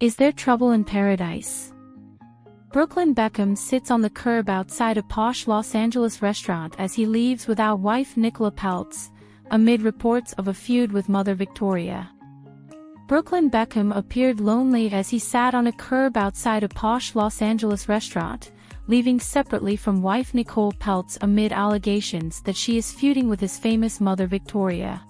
Is there trouble in paradise? Brooklyn Beckham sits on the curb outside a posh Los Angeles restaurant as he leaves without wife Nicola Peltz, amid reports of a feud with mother Victoria. Brooklyn Beckham appeared lonely as he sat on a curb outside a posh Los Angeles restaurant, leaving separately from wife Nicola Peltz amid allegations that she is feuding with his famous mother Victoria.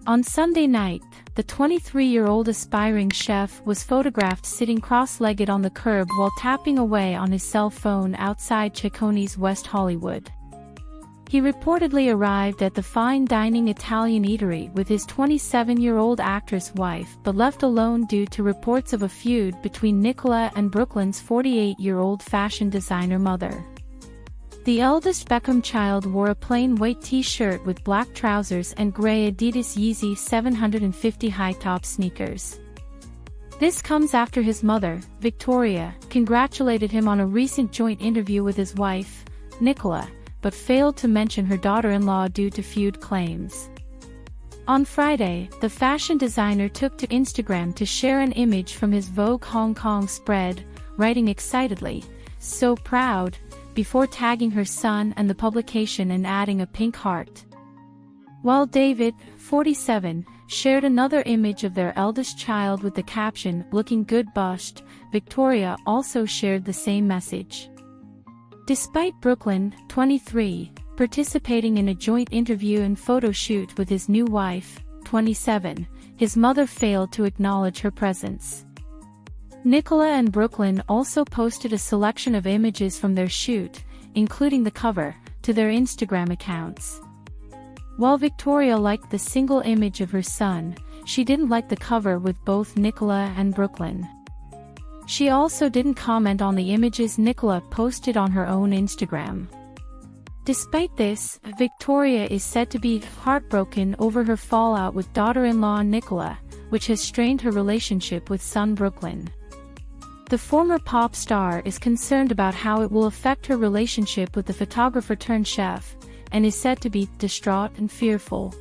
On Sunday night, the 23-year-old aspiring chef was photographed sitting cross-legged on the curb while tapping away on his cell phone outside Cecconi's West Hollywood. He reportedly arrived at the fine dining Italian eatery with his 27-year-old actress wife but left alone due to reports of a feud between Nicola and Brooklyn's 48-year-old fashion designer mother. The eldest Beckham child wore a plain white t-shirt with black trousers and gray Adidas Yeezy 750 high-top sneakers. This comes after his mother, Victoria, congratulated him on a recent joint interview with his wife, Nicola, but failed to mention her daughter-in-law due to feud claims. On Friday, the fashion designer took to Instagram to share an image from his Vogue Hong Kong spread, writing excitedly, "So proud," before tagging her son and the publication and adding a pink heart. While David, 47, shared another image of their eldest child with the caption, "Looking good bushed," Victoria also shared the same message. Despite Brooklyn, 23, participating in a joint interview and photo shoot with his new wife, 27, his mother failed to acknowledge her presence. Nicola and Brooklyn also posted a selection of images from their shoot, including the cover, to their Instagram accounts. While Victoria liked the single image of her son, she didn't like the cover with both Nicola and Brooklyn. She also didn't comment on the images Nicola posted on her own Instagram. Despite this, Victoria is said to be heartbroken over her fallout with daughter-in-law Nicola, which has strained her relationship with son Brooklyn. The former pop star is concerned about how it will affect her relationship with the photographer-turned-chef, and is said to be distraught and fearful.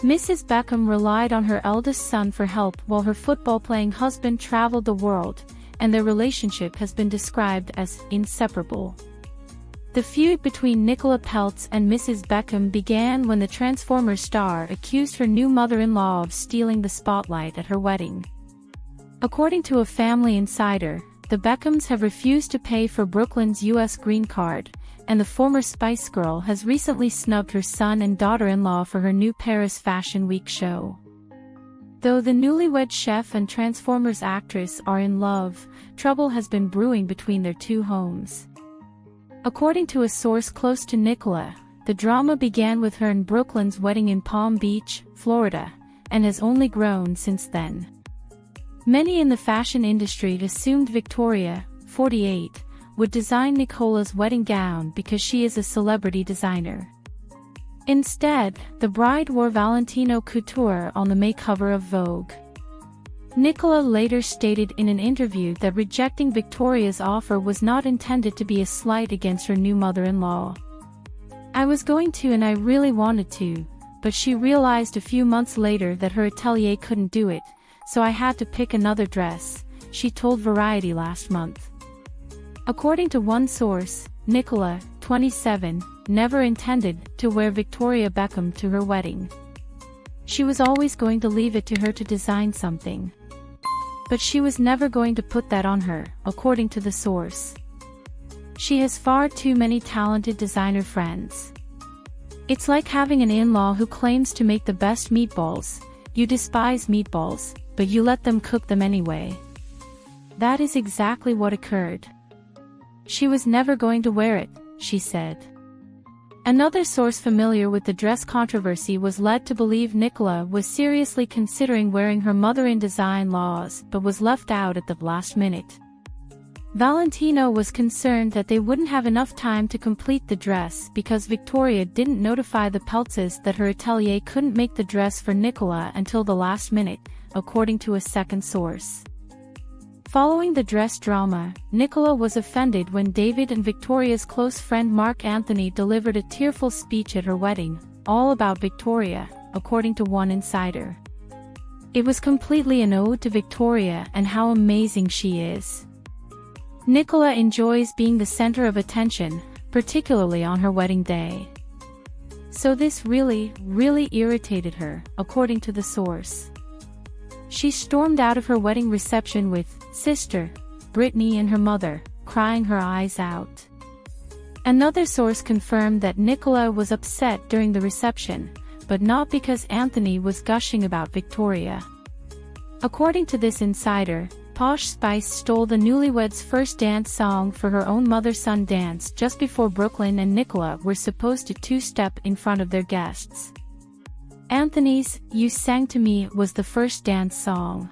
Mrs. Beckham relied on her eldest son for help while her football-playing husband traveled the world, and their relationship has been described as inseparable. The feud between Nicola Peltz and Mrs. Beckham began when the Transformers star accused her new mother-in-law of stealing the spotlight at her wedding. According to a family insider, the Beckhams have refused to pay for Brooklyn's U.S. green card, and the former Spice Girl has recently snubbed her son and daughter-in-law for her new Paris Fashion Week show. Though the newlywed chef and Transformers actress are in love, trouble has been brewing between their two homes. According to a source close to Nicola, the drama began with her and Brooklyn's wedding in Palm Beach, Florida, and has only grown since then. Many in the fashion industry assumed Victoria, 48, would design Nicola's wedding gown because she is a celebrity designer. Instead, the bride wore Valentino couture on the May cover of Vogue. Nicola later stated in an interview that rejecting Victoria's offer was not intended to be a slight against her new mother-in-law. "I was going to and I really wanted to, but she realized a few months later that her atelier couldn't do it, so I had to pick another dress," she told Variety last month. According to one source, Nicola, 27, never intended to wear Victoria Beckham to her wedding. She was always going to leave it to her to design something. But she was never going to put that on her, according to the source. She has far too many talented designer friends. "It's like having an in-law who claims to make the best meatballs. You despise meatballs, but you let them cook them anyway." That is exactly what occurred. "She was never going to wear it," she said. Another source familiar with the dress controversy was led to believe Nicola was seriously considering wearing her mother-in-design laws but was left out at the last minute. Valentino was concerned that they wouldn't have enough time to complete the dress because Victoria didn't notify the Peltzes that her atelier couldn't make the dress for Nicola until the last minute, according to a second source. Following the dress drama, Nicola was offended when David and Victoria's close friend Mark Anthony delivered a tearful speech at her wedding, all about Victoria, according to one insider. It was completely an ode to Victoria and how amazing she is. Nicola enjoys being the center of attention, particularly on her wedding day. So this really irritated her, according to the source. She stormed out of her wedding reception with sister, Brittany, and her mother, crying her eyes out. Another source confirmed that Nicola was upset during the reception, but not because Anthony was gushing about Victoria. According to this insider, Posh Spice stole the newlyweds' first dance song for her own mother-son dance just before Brooklyn and Nicola were supposed to two-step in front of their guests. Anthony's "You Sang to Me" was the first dance song.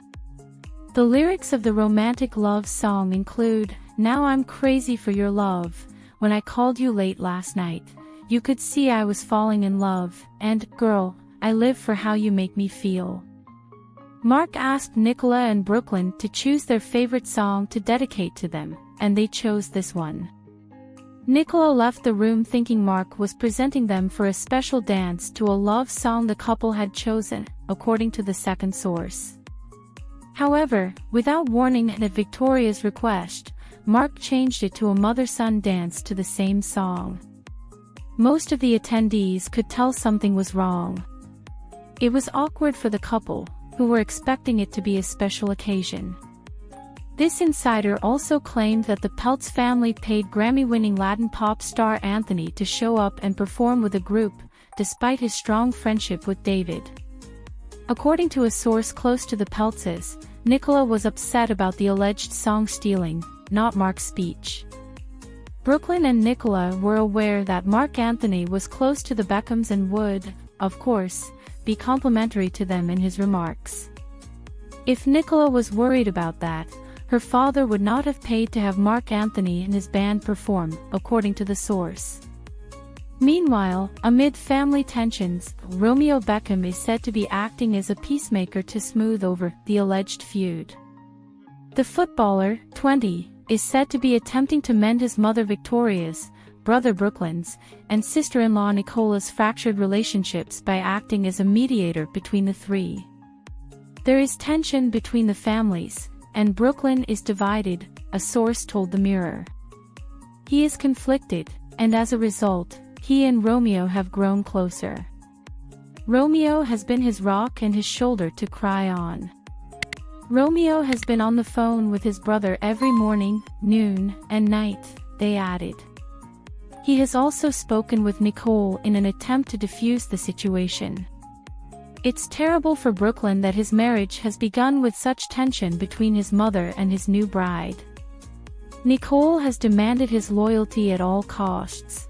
The lyrics of the romantic love song include, "Now I'm crazy for your love, when I called you late last night, you could see I was falling in love, and, girl, I live for how you make me feel." Mark asked Nicola and Brooklyn to choose their favorite song to dedicate to them, and they chose this one. Nicola left the room thinking Mark was presenting them for a special dance to a love song the couple had chosen, according to the second source. However, without warning and at Victoria's request, Mark changed it to a mother-son dance to the same song. Most of the attendees could tell something was wrong. It was awkward for the couple, who were expecting it to be a special occasion. This insider also claimed that the Peltz family paid Grammy-winning Latin pop star Anthony to show up and perform with the group, despite his strong friendship with David. According to a source close to the Peltzes, Nicola was upset about the alleged song stealing, not Mark's speech. Brooklyn and Nicola were aware that Mark Anthony was close to the Beckhams and would, of course, be complimentary to them in his remarks. If Nicola was worried about that, her father would not have paid to have Mark Anthony and his band perform, according to the source. Meanwhile, amid family tensions, Romeo Beckham is said to be acting as a peacemaker to smooth over the alleged feud. The footballer, 20, is said to be attempting to mend his mother Victoria's, brother Brooklyn's, and sister-in-law Nicola's fractured relationships by acting as a mediator between the three. There is tension between the families, and Brooklyn is divided, a source told the Mirror. He is conflicted, and as a result, he and Romeo have grown closer. Romeo has been his rock and his shoulder to cry on. Romeo has been on the phone with his brother every morning, noon, and night, they added. He has also spoken with Nicole in an attempt to defuse the situation. It's terrible for Brooklyn that his marriage has begun with such tension between his mother and his new bride. Nicole has demanded his loyalty at all costs.